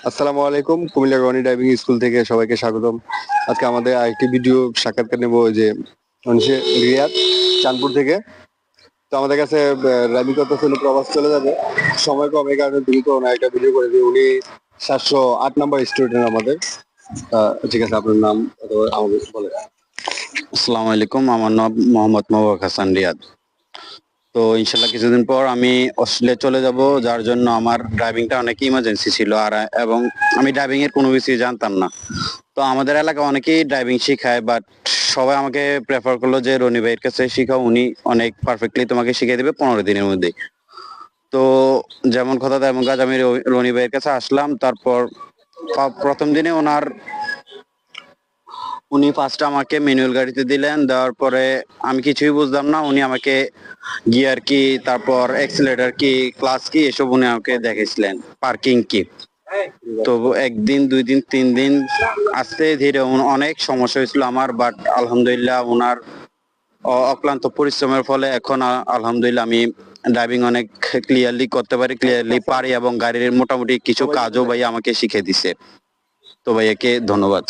আসসালামু আলাইকুম, Comilla Roni driving school থেকে সবাইকে স্বাগতম। আজকে আমাদের আরেকটি ভিডিও সাক্ষাৎকার নেব, যে হচ্ছে রিয়াদ, চাঁদপুর থেকে। তো আমাদের কাছে ড্রাইভিং করতে হলে প্রবাস চলে যাবে, সময় কম, এই কারণে দ্রুত ওনার একটা ভিডিও করে দিই। উনি 708 নাম্বার স্টুডেন্ট আমাদের। ঠিক আছে, আপনার নাম অথবা আমাদের বলে। আসসালামু আলাইকুম, আমার নাম মোহাম্মদ মাহবুব হাসান রিয়াদ। তো ইনশাল্লাহ কিছুদিন পর আমি অস্ট্রেলিয়া চলে যাব, যার জন্য আমার ড্রাইভিংটা অনেক ইমার্জেন্সি ছিল। এবং আমি ড্রাইভিং এর কোনো কিছুই জানতাম না। তো আমাদের এলাকা অনেকেই ড্রাইভিং শেখায়, বাট সবাই আমাকে প্রেফার করলো যে রনি ভাইয়ের কাছে শিখাও, উনি অনেক পারফেক্টলি তোমাকে শিখিয়ে দেবে 15 দিনের মধ্যে। তো যেমন কথা তেমন কাজ, আমি রনি ভাইয়ের কাছে আসলাম। তারপর প্রথম দিনে উনি ফার্স্ট আমাকে ম্যানুয়াল গাড়িতে দিলেন। দেওয়ার পরে আমি কিছুই বুঝলাম না। উনি আমাকে গিয়ার কি, তারপর এক্সিলারেটর কি, ক্লাস কি, এসব উনি আমাকে দেখেছিলেন, পার্কিং কি। তো একদিন, 2 দিন, 3 দিন আস্তে ধীরে অনেক সমস্যা হয়েছিল আমার, বাট আলহামদুলিল্লাহ ওনার অক্লান্ত পরিশ্রমের ফলে এখন আলহামদুলিল্লাহ আমি ড্রাইভিং অনেক ক্লিয়ারলি পারি, এবং গাড়ির মোটামুটি কিছু কাজও ভাই আমাকে শিখে দিছে। তো ভাইয়াকে ধন্যবাদ।